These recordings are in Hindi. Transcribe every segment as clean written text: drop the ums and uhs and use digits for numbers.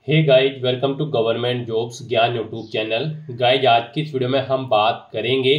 Hey guys, welcome to government jobs Gyan YouTube channel. Guys, आज की इस वीडियो में हम बात करेंगे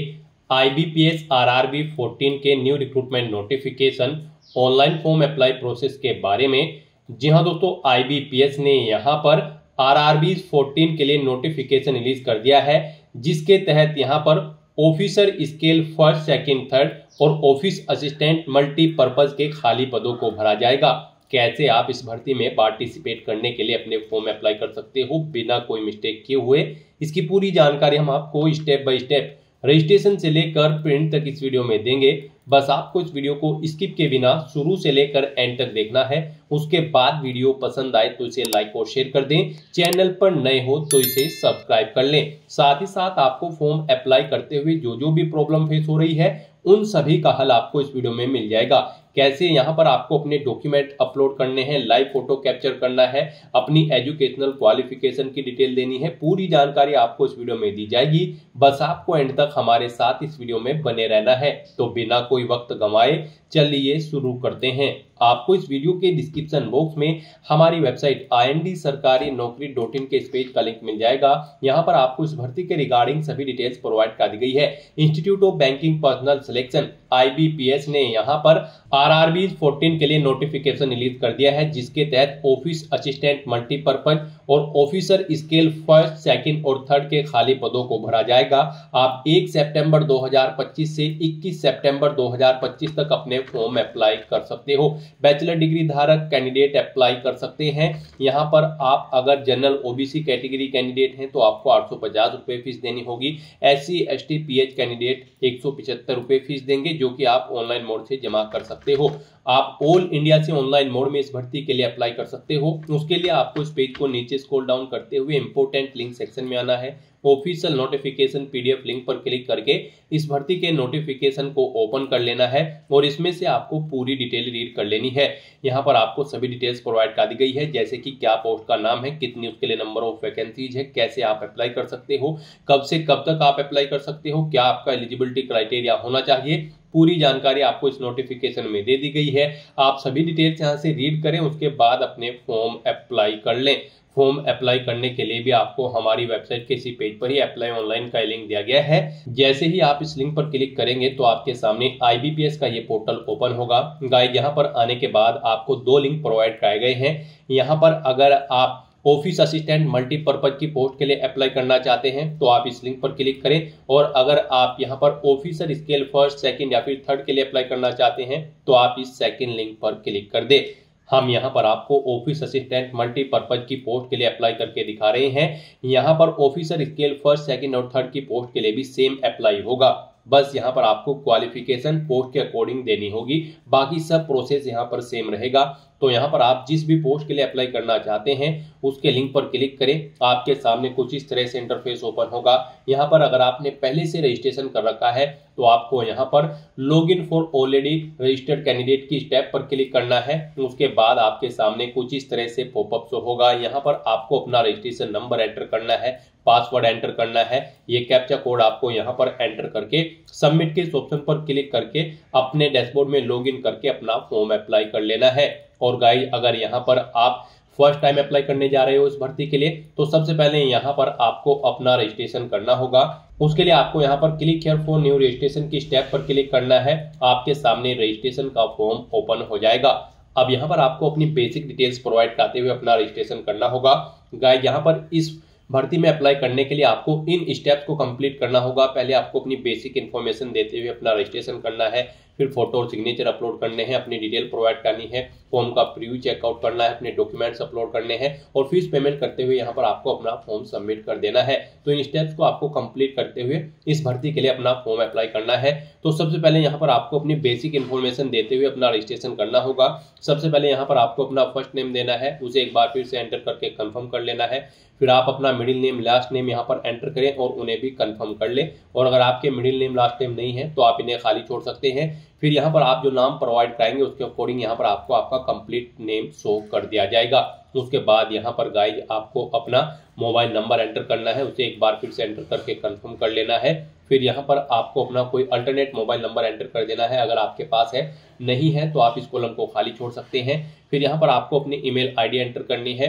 IBPS RRB 14 के new recruitment notification online form apply process के बारे में। जी हाँ दोस्तों, IBPS ने यहाँ पर RRB 14 के लिए नोटिफिकेशन रिलीज कर दिया है, जिसके तहत यहाँ पर officer scale first second third और ऑफिस असिस्टेंट मल्टीपर्पज के खाली पदों को भरा जाएगा। कैसे आप इस भर्ती में पार्टिसिपेट करने के लिए अपने फॉर्म अप्लाई कर सकते हो बिना कोई मिस्टेक किए हुए, इसकी पूरी जानकारी हम आपको स्टेप बाय स्टेप रजिस्ट्रेशन से लेकर प्रिंट तक इस वीडियो में देंगे। बस आपको इस वीडियो को स्किप के बिना शुरू से लेकर एंड तक देखना है। उसके बाद वीडियो पसंद आए तो इसे लाइक और शेयर कर दें। चैनल पर नए हो तो इसे सब्सक्राइब कर लें। साथ ही साथ आपको फॉर्म अप्लाई करते हुए जो भी प्रॉब्लम फेस हो रही है, उन सभी का हल आपको इस वीडियो में मिल जाएगा। कैसे यहाँ पर आपको अपने डॉक्यूमेंट अपलोड करने हैं, लाइव फोटो कैप्चर करना है, अपनी एजुकेशनल क्वालिफिकेशन की डिटेल देनी है, पूरी जानकारी आपको इस वीडियो में दी जाएगी। बस आपको एंड तक हमारे साथ इस वीडियो में बने रहना है। तो बिना कोई वक्त गंवाए चलिए शुरू करते हैं। आपको इस वीडियो के डिस्क्रिप्शन बॉक्स में हमारी वेबसाइट IND-sarkari-naukri.in के इस पेज का लिंक मिल जाएगा। यहाँ पर आपको इस भर्ती के रिगार्डिंग सभी डिटेल्स प्रोवाइड कर दी गई है। Institute of banking personal selection IBPS ने यहाँ पर RRB 14 के लिए नोटिफिकेशन रिलीज कर दिया है, जिसके तहत ऑफिस असिस्टेंट मल्टीपर्पज और ऑफिसर स्केल फर्स्ट सेकंड और थर्ड के खाली पदों को भरा जाएगा। आप 1 सितंबर 2025 से 21 सितंबर 2025 तक अपने फॉर्म अप्लाई कर सकते हो। बैचलर डिग्री धारक कैंडिडेट अप्लाई कर सकते हैं। यहाँ पर आप अगर जनरल OBC कैटेगरी कैंडिडेट हैं तो आपको 850 रुपये फीस देनी होगी। SC ST PH कैंडिडेट 175 रुपये फीस देंगे, जो कि आप ऑनलाइन मोड से जमा कर सकते हो। आप ऑल इंडिया से ऑनलाइन मोड में इस भर्ती के लिए अप्लाई कर सकते हो। उसके लिए आपको इस पेज को नीचे स्क्रॉल डाउन करते हुए इंपोर्टेंट लिंक सेक्शन में आना है। ऑफिशियल नोटिफिकेशन PDF लिंक पर क्लिक करके इस भर्ती के नोटिफिकेशन को ओपन कर लेना है और इसमें से आपको पूरी डिटेल रीड कर लेनी है। यहाँ पर आपको सभी डिटेल्स प्रोवाइड कर दी गई है, जैसे कि क्या पोस्ट का नाम है, कितनी उसके लिए नंबर ऑफ वैकेंसीज है, कैसे आप अप्लाई कर सकते हो, कब से कब तक आप अप्लाई कर सकते हो, क्या आपका एलिजिबिलिटी क्राइटेरिया होना चाहिए। पूरी जानकारी आपको इस नोटिफिकेशन में दे दी गई है। आप सभी डिटेल्स यहाँ से रीड करें, उसके बाद अपने फॉर्म अप्लाई कर लें। फॉर्म अप्लाई करने के लिए भी आपको हमारी वेबसाइट के इसी पेज पर ही अप्लाई ऑनलाइन का लिंक दिया गया है। जैसे ही आप इस लिंक पर क्लिक करेंगे तो आपके सामने IBPS का ये पोर्टल ओपन होगा। गाइस, यहाँ पर आने के बाद आपको 2 लिंक प्रोवाइड कराए गए हैं। यहाँ पर अगर आप ऑफिस असिस्टेंट मल्टीपर्पज की पोस्ट के लिए अप्लाई करना चाहते हैं तो आप इस लिंक पर क्लिक करें, और अगर आप यहां पर ऑफिसर स्केल फर्स्ट सेकंड या फिर थर्ड के लिए अप्लाई करना चाहते हैं तो आप इस सेकंड लिंक पर क्लिक कर दें। हम यहां पर आपको ऑफिस असिस्टेंट मल्टीपर्पज की पोस्ट के लिए अप्लाई करके दिखा रहे हैं। यहां पर ऑफिसर स्केल फर्स्ट सेकंड और थर्ड की पोस्ट के लिए भी सेम अप्लाई होगा। बस यहाँ पर आपको क्वालिफिकेशन पोस्ट के अकॉर्डिंग देनी होगी, बाकी सब प्रोसेस यहाँ पर सेम रहेगा। तो यहाँ पर आप जिस भी पोस्ट के लिए अप्लाई करना चाहते हैं उसके लिंक पर क्लिक करें। आपके सामने कुछ इस तरह से इंटरफेस ओपन होगा। यहाँ पर अगर आपने पहले से रजिस्ट्रेशन कर रखा है तो आपको यहाँ पर login for already registered candidate की स्टेप पर क्लिक करना है। उसके बाद आपके सामने कुछ इस तरह से पॉपअप शो होगा। यहाँ पर आपको अपना रजिस्ट्रेशन नंबर एंटर करना है, पासवर्ड एंटर करना है। ये कैप्चा कोड आपको यहाँ पर एंटर करके सबमिट के इस ऑप्शन पर क्लिक करके अपने डैशबोर्ड में लॉगिन करके अपना फॉर्म अप्लाई कर लेना है। और गाइस, अगर यहाँ पर आप फर्स्ट टाइम अप्लाई करने जा रहे हो इस भर्ती के लिए तो सबसे पहले यहाँ पर आपको अपना रजिस्ट्रेशन करना होगा। उसके लिए आपको यहाँ पर click here for new registration की स्टेप पर क्लिक करना है। आपके सामने रजिस्ट्रेशन का फॉर्म ओपन हो जाएगा। अब यहाँ पर आपको अपनी बेसिक डिटेल्स प्रोवाइड करते हुए अपना रजिस्ट्रेशन करना होगा। गाइस, यहाँ पर इस भर्ती में अप्लाई करने के लिए आपको इन स्टेप्स को कंप्लीट करना होगा। पहले आपको अपनी बेसिक इन्फॉर्मेशन देते हुए अपना रजिस्ट्रेशन करना है, फिर फोटो और सिग्नेचर अपलोड करने हैं, अपनी डिटेल प्रोवाइड करनी है, फॉर्म का प्रीव्यू चेकआउट करना है, अपने डॉक्यूमेंट्स अपलोड करने हैं और फीस पेमेंट करते हुए यहाँ पर आपको अपना फॉर्म सबमिट कर देना है। तो इन स्टेप्स को आपको कंप्लीट करते हुए इस भर्ती के लिए अपना फॉर्म अप्लाई करना है। तो सबसे पहले यहाँ पर आपको अपनी बेसिक इन्फॉर्मेशन देते हुए अपना रजिस्ट्रेशन करना होगा। सबसे पहले यहाँ पर आपको अपना फर्स्ट नेम देना है, उसे एक बार फिर से एंटर करके कंफर्म कर लेना है। फिर आप अपना मिडिल नेम लास्ट नेम यहाँ पर एंटर करें और उन्हें भी कंफर्म कर लें। और अगर आपके मिडिल नेम लास्ट नेम नहीं है तो आप इन्हें खाली छोड़ सकते हैं। फिर यहाँ पर आप जो नाम प्रोवाइड कराएंगे उसके अकॉर्डिंग यहाँ पर आपको आपका कंप्लीट नेम शो कर दिया जाएगा। उसके बाद यहाँ पर गाइज आपको अपना मोबाइल नंबर एंटर करना है, उसे एक बार फिर से एंटर करके कंफर्म कर लेना है। फिर यहाँ पर आपको अपना कोई अल्टरनेट मोबाइल नंबर एंटर कर देना है, अगर आपके पास है, नहीं है तो आप इस कॉलम को खाली छोड़ सकते हैं। फिर यहाँ पर आपको अपनी ईमेल आईडी एंटर करनी है।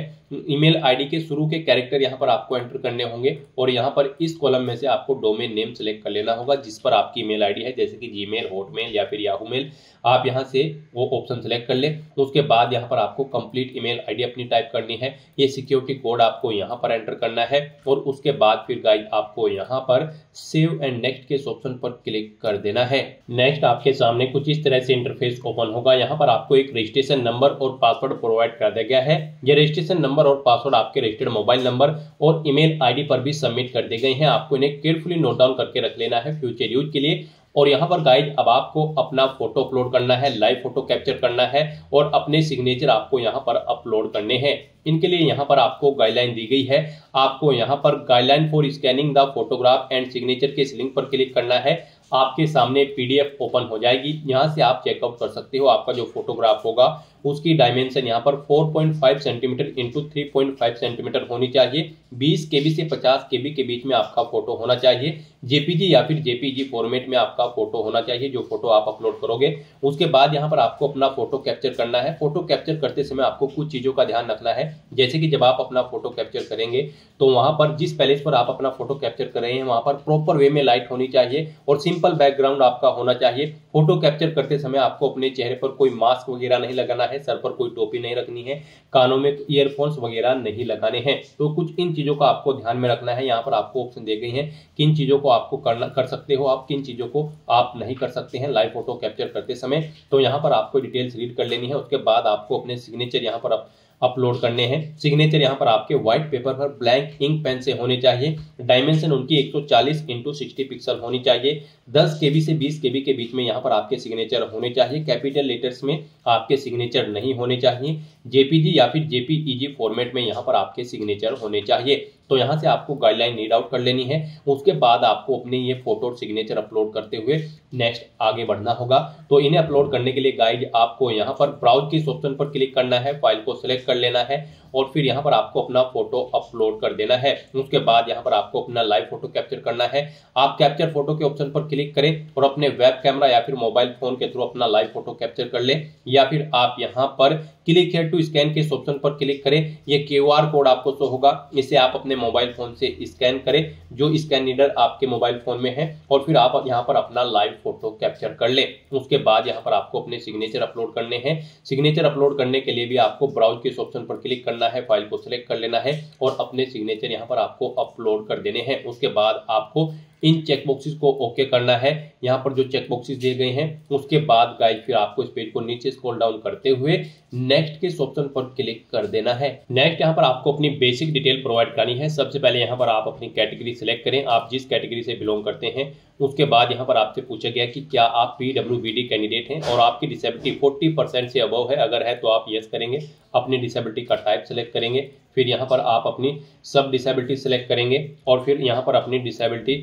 ईमेल आईडी के शुरू के कैरेक्टर यहाँ पर आपको एंटर करने होंगे और यहाँ पर इस कॉलम में से आपको डोमेन नेम सेलेक्ट कर लेना होगा जिस पर आपकी ईमेल आईडी है, जैसे कि जीमेल, हॉटमेल या फिर याहू मेल। आप यहाँ से वो ऑप्शन सेलेक्ट कर ले। उसके बाद यहाँ पर आपको कंप्लीट ईमेल आईडी अपनी टाइप करनी है, ये सिक्योरिटी कोड आपको यहाँ पर एंटर करना है और उसके बाद फिर गाइस आपको यहाँ पर सेव एंड नेक्स्ट के ऑप्शन पर क्लिक कर देना है। नेक्स्ट आपके सामने कुछ इस तरह से इंटरफेस ओपन होगा। यहाँ पर आपको एक रजिस्ट्रेशन नंबर और पासवर्ड प्रोवाइड कर दिया गया है। ये रजिस्ट्रेशन नंबर और पासवर्ड आपके रजिस्टर्ड मोबाइल नंबर और ईमेल आईडी पर भी सबमिट कर दिए गए हैं। आपको इन्हें केयरफुली नोट डाउन करके रख लेना है फ्यूचर यूज के लिए। और यहाँ पर गाइज अब आपको अपना फोटो अपलोड करना है, लाइव फोटो कैप्चर करना है और अपने सिग्नेचर आपको यहाँ पर अपलोड करने हैं। इनके लिए यहाँ पर आपको गाइडलाइन दी गई है। आपको यहाँ पर guideline for scanning the photograph and signature के इस लिंक पर क्लिक करना है। आपके सामने पीडीएफ ओपन हो जाएगी, यहाँ से आप चेकआउट कर सकते हो। आपका जो फोटोग्राफ होगा उसकी डायमेंशन यहाँ पर 4.5 सेंटीमीटर इंटू 3.5 सेंटीमीटर होनी चाहिए। 20 KB से 50 KB के बीच में आपका फोटो होना चाहिए। जेपीजी या फिर जेपीजी फॉर्मेट में आपका फोटो होना चाहिए जो फोटो आप अपलोड करोगे। उसके बाद यहाँ पर आपको अपना फोटो कैप्चर करना है। फोटो कैप्चर करते समय आपको कुछ चीजों का ध्यान रखना है, जैसे कि जब आप अपना फोटो कैप्चर करेंगे तो वहां पर जिस पैलेस पर आप अपना फोटो कैप्चर कर रहे हैं वहां पर प्रॉपर वे में लाइट होनी चाहिए और सिंपल बैकग्राउंड आपका होना चाहिए। फोटो कैप्चर करते समय आपको अपने चेहरे पर कोई मास्क वगैरह नहीं लगाना है, सर पर कोई टोपी नहीं रखनी है, कानों में ईयरफोन्स वगैरह नहीं लगाने हैं। तो कुछ इन चीजों का आपको ध्यान में रखना है। यहाँ पर आपको ऑप्शन दे गई है किन चीजों को आपको कर सकते हो आप, किन चीजों को आप नहीं कर सकते हैं लाइव फोटो कैप्चर करते समय। तो यहाँ पर आपको डिटेल्स रीड कर लेनी है। उसके बाद आपको अपने सिग्नेचर यहाँ पर अपलोड करने हैं। सिग्नेचर यहाँ पर आपके व्हाइट पेपर पर ब्लैंक इंक पेन से होने चाहिए। डायमेंशन उनकी 140 इंटू 60 पिक्सल होनी चाहिए। 10 KB से 20 KB के बीच में यहाँ पर आपके सिग्नेचर होने चाहिए। कैपिटल लेटर्स में आपके सिग्नेचर नहीं होने चाहिए। जेपीजी या फिर जेपीईजी फॉर्मेट में यहाँ पर आपके सिग्नेचर होने चाहिए। तो यहाँ से आपको गाइडलाइन रीड आउट कर लेनी है। उसके बाद आपको अपने ये फोटो और सिग्नेचर अपलोड करते हुए नेक्स्ट आगे बढ़ना होगा। तो इन्हें अपलोड करने के लिए गाइड आपको यहाँ पर ब्राउज के ऑप्शन पर क्लिक करना है, फाइल को सिलेक्ट कर लेना है और फिर यहाँ पर आपको अपना फोटो अपलोड कर देना है। उसके बाद यहाँ पर आपको अपना लाइव फोटो कैप्चर करना है। आप कैप्चर फोटो के ऑप्शन पर क्लिक करें और अपने वेब कैमरा या फिर मोबाइल फोन के थ्रू अपना लाइव फोटो कैप्चर कर ले, या फिर आप यहाँ पर क्लिक हियर टू स्कैन के ऑप्शन पर क्लिक करें। ये QR कोड आपको शो होगा, इसे आप अपने मोबाइल फोन से स्कैन करें जो स्कैन रीडर आपके मोबाइल फोन में है और फिर आप यहाँ पर अपना लाइव फोटो कैप्चर कर लें। उसके बाद यहाँ पर आपको अपने सिग्नेचर अपलोड करने हैं। सिग्नेचर अपलोड करने के लिए भी आपको ब्राउज के ऑप्शन पर क्लिक करना है, फाइल को सिलेक्ट कर लेना है और अपने सिग्नेचर यहाँ पर आपको अपलोड कर देने हैं। उसके बाद आपको इन चेक बॉक्सेस को ओके करना है। यहाँ पर जो चेक बॉक्सेस दिए गए हैं उसके बाद गाइस फिर आपको इस पेज को नीचे स्क्रॉल डाउन करते हुए नेक्स्ट के ऑप्शन पर क्लिक कर देना है। नेक्स्ट यहाँ पर आपको अपनी बेसिक डिटेल प्रोवाइड करनी है। सबसे पहले यहाँ पर आप अपनी कैटेगरी सिलेक्ट करें, आप जिस कैटेगरी से बिलोंग करते हैं। उसके बाद यहाँ पर आपसे पूछा गया कि क्या आप PWBD कैंडिडेट हैं और आपकी डिसेबिलिटी 40% से अबव है, अगर है तो आप यस करेंगे। अपनी डिसेबिलिटी का टाइप सेलेक्ट करेंगे, फिर यहाँ पर आप अपनी सब डिसेबिलिटी सेलेक्ट करेंगे और फिर यहाँ पर अपनी डिसेबिलिटी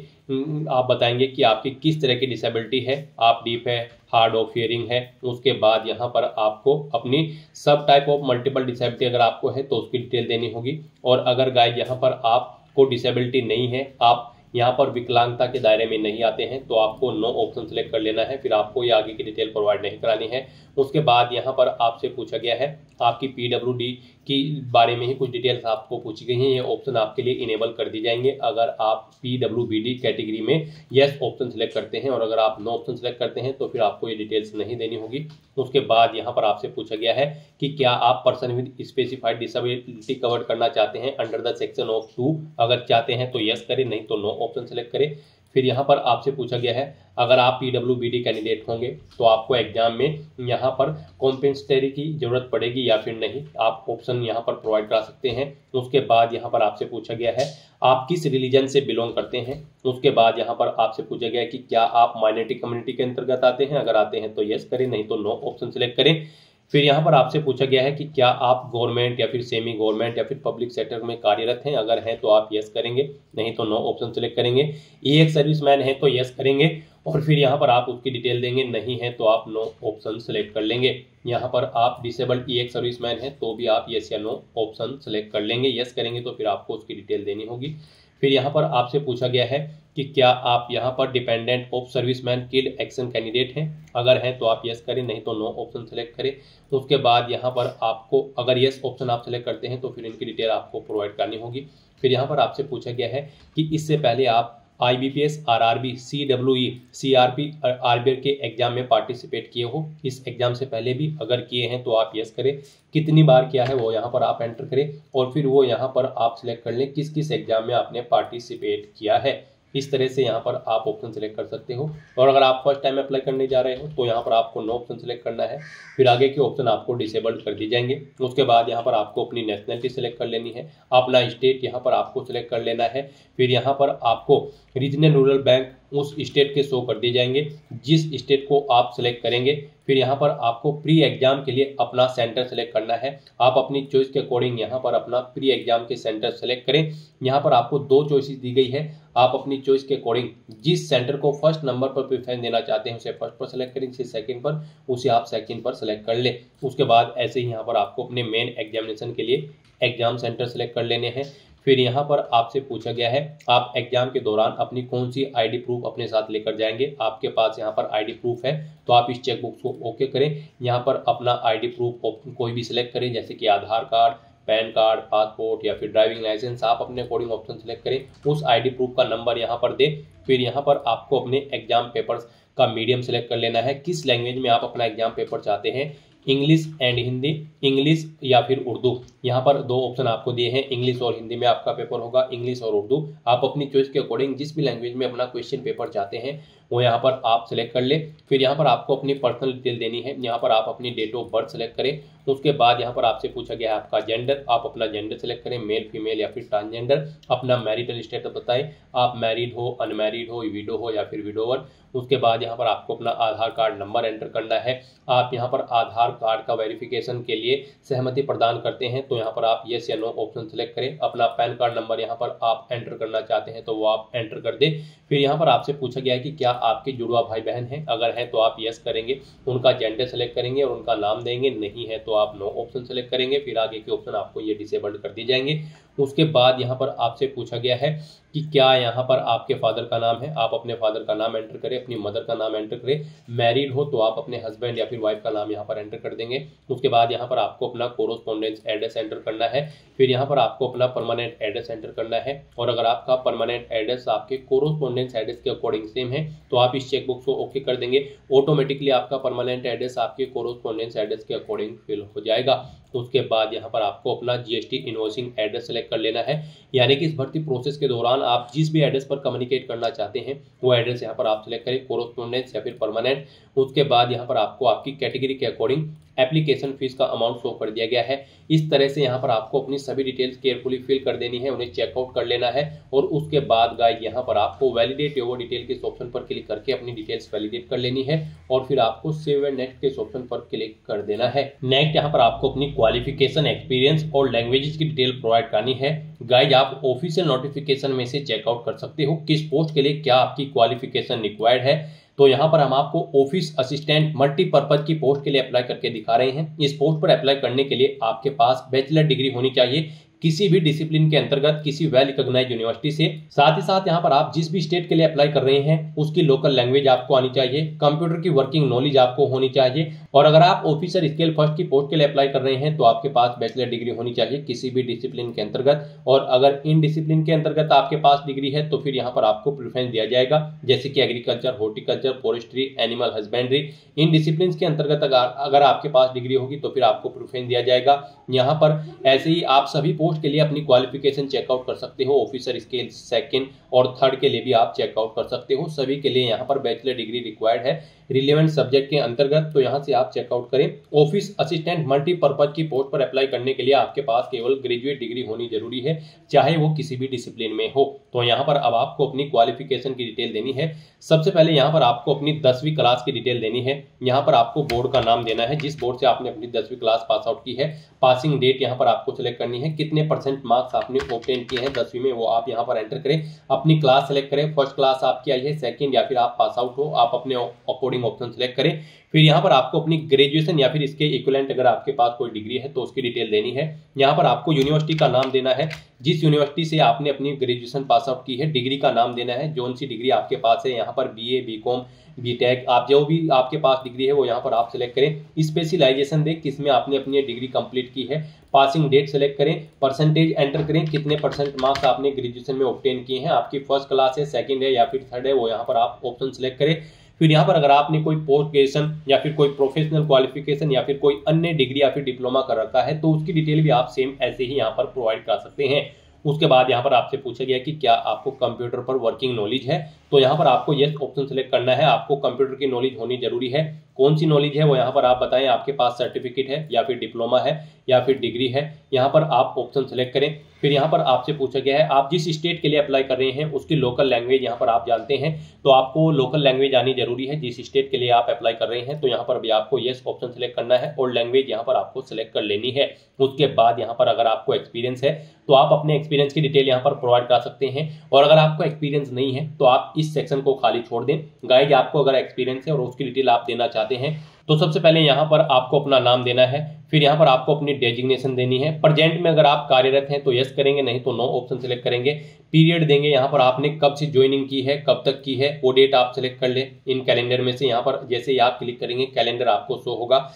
आप बताएंगे कि आपकी किस तरह की डिसेबिलिटी है, आप डीफ है, हार्ड ऑफ हियरिंग है। उसके बाद यहाँ पर आपको अपनी सब टाइप ऑफ मल्टीपल डिसेबिलिटी अगर आपको है तो उसकी डिटेल देनी होगी। और अगर गाइस यहाँ पर आपको डिसेबिलिटी नहीं है, आप यहाँ पर विकलांगता के दायरे में नहीं आते हैं, तो आपको नो ऑप्शन सेलेक्ट कर लेना है। फिर आपको ये आगे की डिटेल प्रोवाइड नहीं करानी है। उसके बाद यहाँ पर आपसे पूछा गया है आपकी PWD की बारे में ही कुछ डिटेल्स आपको पूछी गई हैं। ये ऑप्शन आपके लिए इनेबल कर दी जाएंगे अगर आप PWBD कैटेगरी में यस ऑप्शन सेलेक्ट करते हैं, और अगर आप नो ऑप्शन सेलेक्ट करते हैं तो फिर आपको ये डिटेल्स नहीं देनी होगी। उसके बाद यहाँ पर आपसे पूछा गया है कि क्या आप person with specified disability cover करना चाहते हैं अंडर द सेक्शन ऑफ 2। अगर चाहते हैं तो यस करें, नहीं तो नो ऑप्शन सेलेक्ट करें। फिर यहाँ पर आपसे पूछा गया है अगर आप PWBD कैंडिडेट होंगे तो आपको एग्जाम में यहाँ पर कॉम्पेंसेटरी की जरूरत पड़ेगी या फिर नहीं, आप ऑप्शन यहाँ पर प्रोवाइड करा सकते हैं। उसके बाद यहाँ पर आपसे पूछा गया है आप किस रिलीजन से बिलोंग करते हैं। उसके बाद यहाँ पर आपसे पूछा गया है कि क्या आप माइनॉरिटी कम्युनिटी के अंतर्गत आते हैं, अगर आते हैं तो यस करें, नहीं तो नो ऑप्शन सेलेक्ट करें। फिर यहाँ पर आपसे पूछा गया है कि क्या आप गवर्नमेंट या फिर सेमी गवर्नमेंट या फिर पब्लिक सेक्टर में कार्यरत हैं, अगर हैं तो आप यस करेंगे, नहीं तो नो ऑप्शन सेलेक्ट करेंगे। ये एक सर्विसमैन है तो यस करेंगे और फिर यहाँ पर आप उसकी डिटेल देंगे, नहीं है तो आप नो ऑप्शन सेलेक्ट कर लेंगे। यहाँ पर आप डिसेबल्ड ई एक सर्विसमैन है तो भी आप यस या नो ऑप्शन सेलेक्ट कर लेंगे। यस करेंगे तो फिर आपको उसकी डिटेल देनी होगी। फिर यहाँ पर आपसे पूछा गया है कि क्या आप यहाँ पर dependent of serviceman killed action candidate हैं, अगर हैं तो आप यस करें, नहीं तो नो ऑप्शन सेलेक्ट करें। उसके बाद यहाँ पर आपको अगर यस ऑप्शन आप सेलेक्ट करते हैं तो फिर इनकी डिटेल आपको प्रोवाइड करनी होगी। फिर यहाँ पर आपसे पूछा गया है कि इससे पहले आप IBPS, RRB, CWE, CRP और RBI के एग्जाम में पार्टिसिपेट किए हो, इस एग्जाम से पहले भी अगर किए हैं तो आप यस करें, कितनी बार किया है वो यहाँ पर आप एंटर करें और फिर वो यहाँ पर आप सिलेक्ट कर लें किस किस एग्जाम में आपने पार्टिसिपेट किया है। इस तरह से यहाँ पर आप ऑप्शन सेलेक्ट कर सकते हो। और अगर आप फर्स्ट टाइम अप्लाई करने जा रहे हो तो यहाँ पर आपको नो ऑप्शन सेलेक्ट करना है, फिर आगे के ऑप्शन आपको डिसेबल्ड कर दी जाएंगे। उसके बाद यहाँ पर आपको अपनी नेशनलिटी सेलेक्ट कर लेनी है, अपना स्टेट यहाँ पर आपको सेलेक्ट कर लेना है। फिर यहाँ पर आपको रीजनल रूरल बैंक उस स्टेट के शो कर दिए जाएंगे जिस स्टेट को आप सेलेक्ट करेंगे। फिर यहाँ पर आपको प्री एग्जाम के लिए अपना सेंटर सेलेक्ट करना है, आप अपनी चॉइस के अकॉर्डिंग यहाँ पर अपना प्री एग्जाम के सेंटर सेलेक्ट करें। यहाँ पर आपको 2 चॉइसेस दी गई है, आप अपनी चॉइस के अकॉर्डिंग जिस सेंटर को फर्स्ट नंबर पर प्रेफरेंस देना चाहते हैं उसे फर्स्ट पर सेलेक्ट करें, जिसे सेकंड पर उसे आप सेकंड पर सेलेक्ट कर लें। उसके बाद ऐसे ही यहाँ पर आपको अपने मेन एग्जामिनेशन के लिए एग्जाम सेंटर सेलेक्ट कर लेने हैं। फिर यहाँ पर आपसे पूछा गया है आप एग्जाम के दौरान अपनी कौन सी ID प्रूफ अपने साथ लेकर जाएंगे। आपके पास यहाँ पर ID प्रूफ है तो आप इस चेकबॉक्स को ओके करें, यहाँ पर अपना ID प्रूफ कोई भी सिलेक्ट करें, जैसे कि आधार कार्ड, पैन कार्ड, पासपोर्ट या फिर ड्राइविंग लाइसेंस, आप अपने अकॉर्डिंग ऑप्शन सेलेक्ट करें, उस ID प्रूफ का नंबर यहाँ पर दें। फिर यहाँ पर आपको अपने एग्जाम पेपर्स का मीडियम सेलेक्ट कर लेना है, किस लैंग्वेज में आप अपना एग्जाम पेपर चाहते हैं, इंग्लिश एंड हिंदी, इंग्लिश या फिर उर्दू। यहाँ पर 2 ऑप्शन आपको दिए हैं, इंग्लिश और हिंदी में आपका पेपर होगा, इंग्लिश और उर्दू। आप अपनी चॉइस के अकॉर्डिंग जिस भी लैंग्वेज में अपना क्वेश्चन पेपर चाहते हैं वो यहाँ पर आप सेलेक्ट कर ले। फिर यहाँ पर आपको अपनी पर्सनल डिटेल देनी है, यहाँ पर आप अपनी डेट ऑफ बर्थ सेलेक्ट करें। उसके बाद यहाँ पर आपसे पूछा गया है आपका जेंडर, आप अपना जेंडर सेलेक्ट करें, मेल, फीमेल या फिर ट्रांसजेंडर। अपना मैरिटल स्टेटस बताएं, आप मैरिड हो, अनमैरिड हो, विडो हो या फिर विडोवर। उसके बाद यहाँ पर आपको अपना आधार कार्ड नंबर एंटर करना है। आप यहाँ पर आधार कार्ड का वेरिफिकेशन के लिए सहमति प्रदान करते हैं तो यहाँ पर आप यस या नो ऑप्शन सेलेक्ट करें। अपना पैन कार्ड नंबर यहाँ पर आप एंटर करना चाहते हैं तो वो आप एंटर कर दें। फिर यहाँ पर आपसे पूछा गया है कि क्या आपके जुड़वा भाई बहन हैं, अगर हैं तो आप यस करेंगे, उनका जेंडर सेलेक्ट करेंगे और उनका नाम देंगे, नहीं है तो आप नो ऑप्शन सेलेक्ट करेंगे। फिर आगे के ऑप्शन आपको ये डिसेबल्ड कर दिए जाएंगे। उसके बाद यहाँ पर आपसे पूछा गया है कि क्या यहाँ पर आपके फादर का नाम है, आप अपने फादर का नाम एंटर करें, अपनी मदर का नाम एंटर करें। मैरिड हो तो आप अपने हस्बैंड या फिर वाइफ का नाम यहाँ पर एंटर कर देंगे। उसके बाद यहाँ पर आपको अपना कोरोस्पोंडेंस एड्रेस एंटर करना है। फिर यहाँ पर आपको अपना परमानेंट एड्रेस एंटर करना है और अगर आपका परमानेंट एड्रेस आपके कोरोस्पोंडेंस एड्रेस के अकॉर्डिंग सेम है तो आप इस चेकबॉक्स को ओके कर देंगे, ऑटोमेटिकली आपका परमानेंट एड्रेस आपके कोरोस्पोंडेंस एड्रेस के अकॉर्डिंग फिल हो जाएगा। उसके बाद यहाँ पर आपको अपना GST इनवॉइसिंग एड्रेस सेलेक्ट कर लेना है, यानी कि इस भर्ती प्रोसेस के दौरान आप जिस भी एड्रेस पर कम्युनिकेट करना चाहते हैं वो एड्रेस यहाँ पर आप सेलेक्ट करें, कोरोस्पोंडेंस या फिर परमानेंट। उसके बाद यहाँ पर आपको आपकी कैटेगरी के अकॉर्डिंग एप्लीकेशन फीस का अमाउंट शो कर दिया गया है। इस तरह से यहाँ पर आपको अपनी सभी डिटेल्स केयरफुली फिल कर देनी है, उन्हें चेकआउट कर लेना है और उसके बाद गाइस यहाँ पर आपको वैलिडेट योर डिटेल के ऑप्शन पर क्लिक करके अपनी डिटेल्स वैलिडेट कर लेनी है और फिर आपको सेव एंड नेक्स्ट के ऑप्शन पर क्लिक कर देना है। नेक्स्ट यहाँ पर आपको अपनी क्वालिफिकेशन, एक्सपीरियंस और लैंग्वेजेस की डिटेल प्रोवाइड करनी है। गाइस आप ऑफिशियल नोटिफिकेशन में से चेकआउट कर सकते हो किस पोस्ट के लिए क्या आपकी क्वालिफिकेशन रिक्वायर्ड है। तो यहाँ पर हम आपको ऑफिस असिस्टेंट मल्टीपर्पज की पोस्ट के लिए अप्लाई करके दिखा रहे हैं। इस पोस्ट पर अप्लाई करने के लिए आपके पास बैचलर डिग्री होनी चाहिए किसी भी डिसिप्लिन के अंतर्गत किसी वेल रिकॉग्नाइज्ड यूनिवर्सिटी से। साथ ही साथ यहाँ पर आप जिस भी स्टेट के लिए अप्लाई कर रहे हैं उसकी लोकल लैंग्वेज आपको आनी चाहिए, कंप्यूटर की वर्किंग नॉलेज आपको होनी चाहिए और अगर आप ऑफिसर स्केल फर्स्ट की पोस्ट के लिए अप्लाई कर रहे हैं तो आपके पास बैचलर डिग्री होनी चाहिए किसी भी डिसिप्लिन के अंतर्गत। और अगर इन डिसिप्लिन के अंतर्गत आपके पास डिग्री है तो फिर यहाँ पर आपको प्रेफरेंस दिया जाएगा, जैसे कि agriculture, horticulture, forestry, animal husbandry. In discipline के अंतर्गत अगर आपके पास डिग्री होगी तो फिर आपको प्रेफरेंस दिया जाएगा। यहाँ पर ऐसे ही आप सभी पोस्ट पोस्ट के लिए अपनी क्वालिफिकेशन चेकआउट कर सकते हो। ऑफिसर स्केल 2nd और 3rd के लिए भी आप चेकआउट कर सकते हो। सभी के लिए यहाँ पर बैचलर डिग्री रिक्वायर्ड है रिलेवेंट सब्जेक्ट के अंतर्गत, तो यहाँ से आप चेकआउट करें। ऑफिस असिस्टेंट मल्टीपर्पज की पोस्ट पर अप्लाई करने के लिए आपके पास केवल ग्रेजुएट डिग्री होनी जरूरी है, चाहे वो किसी भी डिसिप्लिन में हो। तो यहाँ पर अब आपको अपनी क्वालिफिकेशन की डिटेल देनी है। सबसे पहले यहाँ पर आपको अपनी 10वीं क्लास की डिटेल देनी है। यहाँ पर आपको बोर्ड का नाम देना है, जिस बोर्ड से आपने अपनी 10वीं क्लास पास आउट की है। पासिंग डेट यहाँ पर आपको सिलेक्ट करनी है, कितने % मार्क्स आपने ऑब्टेन किए हैं 10वीं में वो आप यहाँ पर एंटर करें। अपनी क्लास सेलेक्ट करें, फर्स्ट क्लास आपकी आई है, 2nd या फिर आप पास आउट हो, आप अपने अकॉर्डिंग ऑप्शन सेलेक्ट करें। फिर यहाँ पर आपको अपनी ग्रेजुएशन या फिर इसके इक्विवेलेंट अगर आपके पास कोई डिग्री है तो उसकी डिटेल देनी है। यहाँ पर आपको यूनिवर्सिटी का नाम देना है, जिस यूनिवर्सिटी से आपने अपनी ग्रेजुएशन पास आउट की है। डिग्री का नाम देना है, जोन सी डिग्री आपके पास है, यहाँ पर BA BCom BTech आप जो भी आपके पास डिग्री है वो यहाँ पर आप सिलेक्ट करें। स्पेशलाइजेशन दें, किसमें आपने अपनी डिग्री कंप्लीट की है। पासिंग डेट सेलेक्ट करें, परसेंटेज एंटर करें, कितने % मार्क्स आपने ग्रेजुएशन में ऑब्टेन किए हैं। आपकी फर्स्ट क्लास है, 2nd है या फिर 3rd है, वो यहाँ पर आप ऑप्शन सेलेक्ट करें। फिर यहाँ पर अगर आपने कोई पोस्ट ग्रेजुएशन या फिर कोई प्रोफेशनल क्वालिफिकेशन या फिर कोई अन्य डिग्री या फिर डिप्लोमा कर रखा है तो उसकी डिटेल भी आप सेम ऐसे ही यहाँ पर प्रोवाइड कर सकते हैं। उसके बाद यहाँ पर आपसे पूछा गया कि क्या आपको कंप्यूटर पर वर्किंग नॉलेज है, तो यहाँ पर आपको यस ऑप्शन सेलेक्ट करना है। आपको कंप्यूटर की नॉलेज होनी जरूरी है। कौन सी नॉलेज है वो यहाँ पर आप बताएं, आपके पास सर्टिफिकेट है या फिर डिप्लोमा है या फिर डिग्री है, यहाँ पर आप ऑप्शन सेलेक्ट करें। फिर यहाँ पर आपसे पूछा गया है आप जिस स्टेट के लिए अप्लाई कर रहे हैं उसकी लोकल लैंग्वेज यहाँ पर आप जानते हैं, तो आपको लोकल लैंग्वेज आनी जरूरी है जिस स्टेट के लिए आप अप्लाई कर रहे हैं। तो यहाँ पर भी आपको यस ऑप्शन सेलेक्ट करना है और लैंग्वेज यहाँ पर आपको सेलेक्ट कर लेनी है। उसके बाद यहाँ पर अगर आपको एक्सपीरियंस है तो आप अपने एक्सपीरियंस की डिटेल यहाँ पर प्रोवाइड कर सकते हैं, और अगर आपको एक्सपीरियंस नहीं है तो आप इस सेक्शन को खाली छोड़ दें। गाइज आपको अगर एक्सपीरियंस है और उसकी डिटेल आप देना चाहते हैं तो सबसे पहले यहाँ पर आपको अपना नाम देना है। फिर यहाँ पर आपको अपनी डेजिग्नेशन देनी है। प्रेजेंट में अगर आप कार्यरत हैं तो यस करेंगे, नहीं तो नो ऑप्शन सेलेक्ट करेंगे। पीरियड देंगे, यहाँ पर आपने कब से ज्वाइनिंग की है, कब तक की है, वो डेट आप सेलेक्ट कर ले। इन कैलेंडर में से यहाँ पर जैसे ही आप क्लिक करेंगे कैलेंडर आपको शो होगा।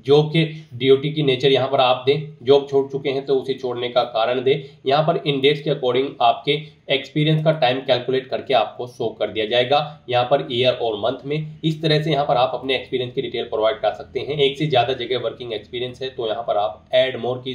जॉब के ड्यूटी की नेचर यहाँ पर आप दें, जॉब छोड़ चुके हैं तो उसे छोड़ने का कारण दें। यहाँ पर इन डेट्स के अकॉर्डिंग आपके एक्सपीरियंस का टाइम कैलकुलेट करके आपको शो कर दिया जाएगा, यहाँ पर ईयर और मंथ में। इस तरह से यहाँ पर आप अपने एक्सपीरियंस की डिटेल प्रोवाइड कर सकते हैं। एक से ज्यादा जगह वर्किंग एक्सपीरियंस है तो यहाँ पर आप ऐड मोर की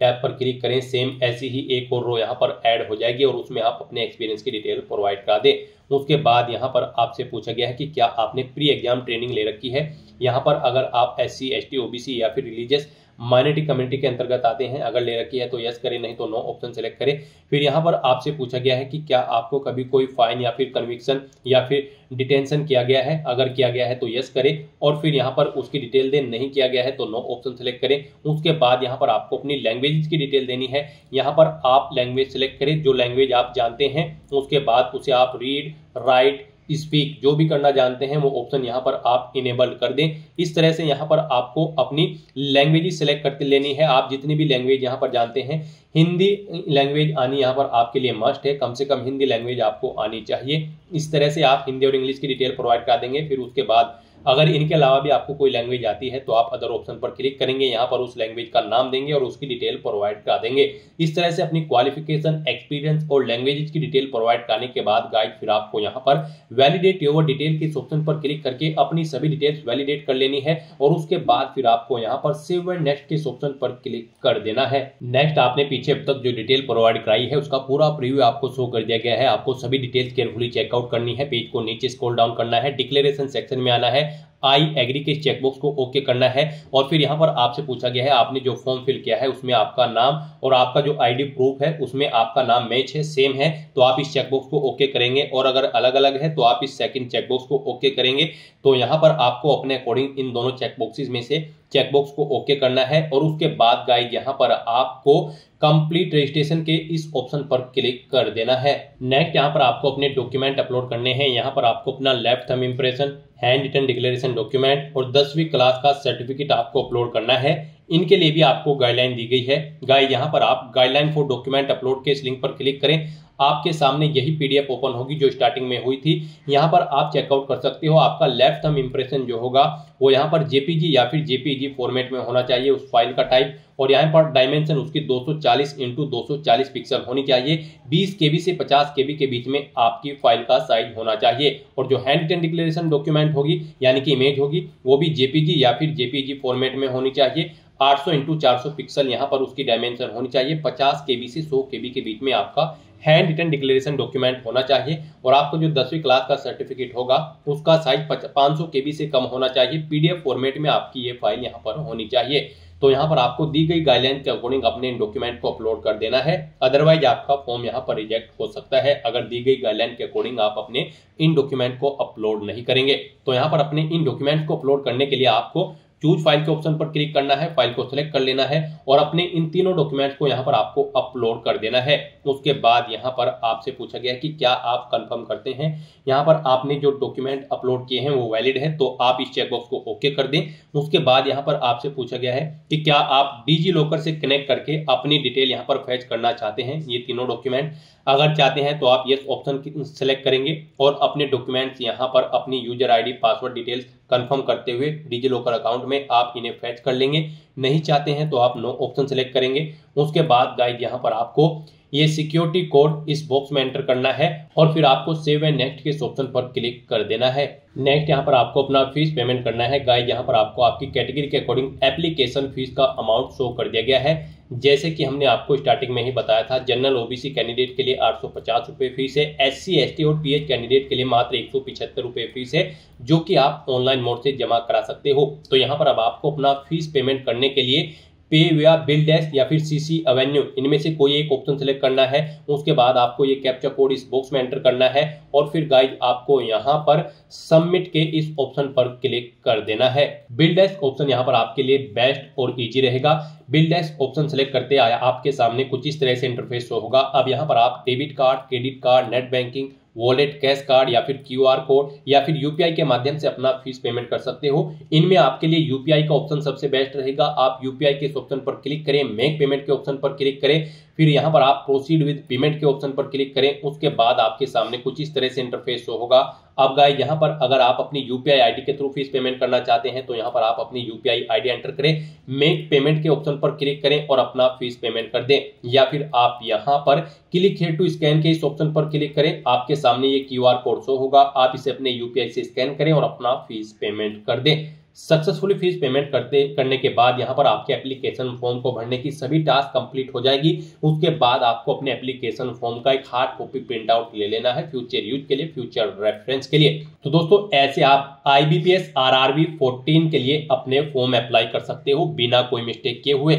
टैब पर क्लिक करें, सेम ऐसी ही एक और रो यहाँ पर ऐड हो जाएगी और उसमें आप अपने एक्सपीरियंस की डिटेल प्रोवाइड करा दें। उसके बाद यहाँ पर आपसे पूछा गया है कि क्या आपने प्री एग्जाम ट्रेनिंग ले रखी है। यहाँ पर अगर आप SC ST OBC या फिर रिलीजियस माइनॉरिटी कम्युनिटी के अंतर्गत आते हैं, अगर ले रखी है तो यस करें, नहीं तो नो ऑप्शन सेलेक्ट करें। फिर यहाँ पर आपसे पूछा गया है कि क्या आपको कभी कोई फाइन या फिर कन्विक्शन या फिर डिटेंशन किया गया है, अगर किया गया है तो यस करें और फिर यहाँ पर उसकी डिटेल दें, नहीं किया गया है तो नो ऑप्शन सेलेक्ट करें। उसके बाद यहाँ पर आपको अपनी लैंग्वेज की डिटेल देनी है। यहाँ पर आप लैंग्वेज सेलेक्ट करें, जो लैंग्वेज आप जानते हैं। उसके बाद उसे आप रीड राइट स्पीक जो भी करना जानते हैं वो ऑप्शन यहाँ पर आप इनेबल कर दें। इस तरह से यहाँ पर आपको अपनी लैंग्वेज सेलेक्ट करके लेनी है। आप जितनी भी लैंग्वेज यहाँ पर जानते हैं, हिंदी लैंग्वेज आनी यहाँ पर आपके लिए मस्ट है, कम से कम हिंदी लैंग्वेज आपको आनी चाहिए। इस तरह से आप हिंदी और इंग्लिश की डिटेल प्रोवाइड कर देंगे। फिर उसके बाद अगर इनके अलावा भी आपको कोई लैंग्वेज आती है तो आप अदर ऑप्शन पर क्लिक करेंगे, यहाँ पर उस लैंग्वेज का नाम देंगे और उसकी डिटेल प्रोवाइड करा देंगे। इस तरह से अपनी क्वालिफिकेशन, एक्सपीरियंस और लैंग्वेज की डिटेल प्रोवाइड कराने के बाद गाइड फिर आपको यहाँ पर वैलिडेट योर डिटेल के ऑप्शन पर क्लिक करके अपनी सभी डिटेल्स वैलिडेट कर लेनी है और उसके बाद फिर आपको यहाँ पर सेव एंड नेक्स्ट के ऑप्शन पर क्लिक कर देना है। नेक्स्ट आपने पीछे अब तक जो डिटेल प्रोवाइड कराई है उसका पूरा प्रीव्यू आपको शो कर दिया गया है। आपको सभी डिटेल्स केयरफुली चेकआउट करनी है। पेज को नीचे स्क्रॉल डाउन करना है, डिक्लेरेशन सेक्शन में आना है, आई एग्री के चेकबॉक्स को ओके करना है और फिर यहाँ पर आपसे पूछा गया है आपने जो फॉर्म फिल किया है उसमें आपका नाम और आपका जो ID प्रूफ है उसमें आपका नाम मैच है, सेम है, तो आप इस चेकबॉक्स को ओके करेंगे और अगर अलग अलग है तो आप इस सेकंड चेकबॉक्स को ओके करेंगे। तो यहाँ पर आपको अपने अकॉर्डिंग इन दोनों चेकबॉक्सेस में से चेकबॉक्स को ओके करना है और उसके बाद गाइस यहाँ पर आपको कंप्लीट रजिस्ट्रेशन के इस ऑप्शन पर क्लिक कर देना है। नेक्स्ट यहाँ पर आपको अपने डॉक्यूमेंट अपलोड करने हैं। यहाँ पर आपको अपना left thumb impression, hand written declaration document और 10वीं क्लास का सर्टिफिकेट आपको अपलोड करना है। इनके लिए भी आपको गाइडलाइन दी गई है। गाइस यहाँ पर आप गाइडलाइन फॉर डॉक्यूमेंट अपलोड के इस लिंक पर क्लिक करें, आपके सामने यही PDF ओपन होगी जो स्टार्टिंग में हुई थी। यहाँ पर आप चेकआउट कर सकते हो। आपका लेफ्ट थंब इंप्रेशन जो होगा वो यहाँ पर JPG या फिर JPEG फॉर्मेट में होना चाहिए उस फाइल का टाइप, और यहाँ पर डायमेंशन उसकी 240 × 240 पिक्सल होनी चाहिए। 20 KB से 50 KB के बीच में आपकी फाइल का साइज होना चाहिए। और जो हैंड रिटन डिक्लेरेशन डॉक्यूमेंट होगी यानी कि इमेज होगी वो भी JPG या फिर JPEG फॉर्मेट में होनी चाहिए। 800x400 पिक्सल यहाँ पर उसकी डायमेंशन होनी चाहिए। 50 KB से 100 KB के बीच में आपका हैंड रिटन डिक्लेरेशन डॉक्यूमेंट होना चाहिए और आपको जो 10वीं क्लास का सर्टिफिकेट होगा उसका साइज 500 KB से कम होना चाहिए। PDF फॉर्मेट में आपकी ये फाइल यहाँ पर होनी चाहिए। तो यहाँ पर आपको दी गई गाइडलाइन के अकॉर्डिंग अपने इन डॉक्यूमेंट को अपलोड कर देना है, अदरवाइज आपका फॉर्म यहाँ पर रिजेक्ट हो सकता है अगर दी गई गाइडलाइन के अकॉर्डिंग आप अपने इन डॉक्यूमेंट को अपलोड नहीं करेंगे। तो यहाँ पर अपने इन डॉक्यूमेंट को अपलोड करने के लिए आपको चूज फाइल के ऑप्शन पर क्लिक करना है, फाइल को सिलेक्ट कर लेना है और अपने इन तीनों डॉक्यूमेंट्स को यहाँ पर आपको अपलोड कर देना है। उसके बाद यहाँ पर आपसे पूछा गया है कि क्या आप कंफर्म करते हैं यहाँ पर आपने जो डॉक्यूमेंट अपलोड किए हैं वो वैलिड है, तो आप इस चेकबॉक्स को ओके कर दें। उसके बाद यहाँ पर आपसे पूछा गया है कि क्या आप डिजी लॉकर से कनेक्ट करके अपनी डिटेल यहाँ पर फैच करना चाहते हैं ये तीनों डॉक्यूमेंट। अगर चाहते हैं तो आप यस ऑप्शन सेलेक्ट करेंगे और अपने डॉक्यूमेंट्स यहाँ पर अपनी user ID password details confirm करते हुए डिजी लॉकर अकाउंट में आप इन्हें फैच कर लेंगे। नहीं चाहते हैं तो आप नो ऑप्शन सेलेक्ट करेंगे। उसके बाद गाइड यहाँ पर आपको ये सिक्योरिटी कोड इस बॉक्स में एंटर करना है और फिर आपको सेव एंड नेक्स्ट के इस ऑप्शन पर क्लिक कर देना है। नेक्स्ट यहाँ पर आपको अपना फीस पेमेंट करना है। गाइड यहाँ पर आपको आपकी कैटेगरी के अकॉर्डिंग एप्लीकेशन फीस का अमाउंट शो कर दिया गया है। जैसे कि हमने आपको स्टार्टिंग में ही बताया था, जनरल OBC कैंडिडेट के लिए 850 रुपये फीस है, SC ST और PH कैंडिडेट के लिए मात्र 175 रुपये फीस है, जो कि आप ऑनलाइन मोड से जमा करा सकते हो। तो यहाँ पर अब आपको अपना फीस पेमेंट करने के लिए पे या बिल डैश या फिर CC एवेन्यू इनमें से कोई एक ऑप्शन सेलेक्ट करना है। उसके बाद आपको ये कैप्चा कोड इस बॉक्स में एंटर करना है और फिर गाइड आपको यहाँ पर सबमिट के इस ऑप्शन पर क्लिक कर देना है। बिल डैश ऑप्शन यहाँ पर आपके लिए बेस्ट और इजी रहेगा। बिल डैश ऑप्शन सेलेक्ट करते आया आपके सामने कुछ इस तरह से इंटरफेस शो होगा। अब यहाँ पर आप debit card, credit card, net banking, wallet, cash card या फिर QR कोड या फिर UPI के माध्यम से अपना फीस पेमेंट कर सकते हो। इनमें आपके लिए UPI का ऑप्शन सबसे बेस्ट रहेगा। आप UPI के इस ऑप्शन पर क्लिक करें, मेक पेमेंट के ऑप्शन पर क्लिक करें, फिर यहाँ पर आप प्रोसीड विद पेमेंट के ऑप्शन पर क्लिक करें। उसके बाद आपके सामने कुछ इस तरह से इंटरफेस शो होगा। अब गाइस यहाँ पर अगर आप अपनी UPI ID के थ्रू फीस पेमेंट करना चाहते हैं तो यहाँ पर आप अपनी UPI ID एंटर करें, मेक पेमेंट के ऑप्शन पर क्लिक करें और अपना फीस पेमेंट कर दें। या फिर आप यहाँ पर क्लिक हियर टू स्कैन के इस ऑप्शन पर क्लिक करें, आपके सामने ये QR कोड शो होगा, आप इसे अपने UPI से स्कैन करें और अपना फीस पेमेंट कर दें। सक्सेसफुली फीस पेमेंट करने के बाद यहाँ पर आपके एप्लीकेशन फॉर्म को भरने की सभी टास्क कंप्लीट हो जाएगी। उसके बाद आपको अपने एप्लीकेशन फॉर्म का एक हार्ड कॉपी प्रिंट आउट ले लेना है फ्यूचर यूज के लिए, फ्यूचर रेफरेंस के लिए। तो दोस्तों ऐसे आप IBPS RRB 14 के लिए अपने फॉर्म अप्लाई कर सकते हो बिना कोई मिस्टेक किए हुए।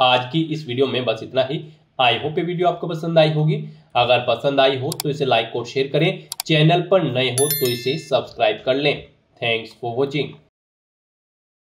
आज की इस वीडियो में बस इतना ही। आई होप ये वीडियो आपको पसंद आई होगी। अगर पसंद आई हो तो इसे लाइक और शेयर करें, चैनल पर नए हो तो इसे सब्सक्राइब कर लें। Thanks for watching.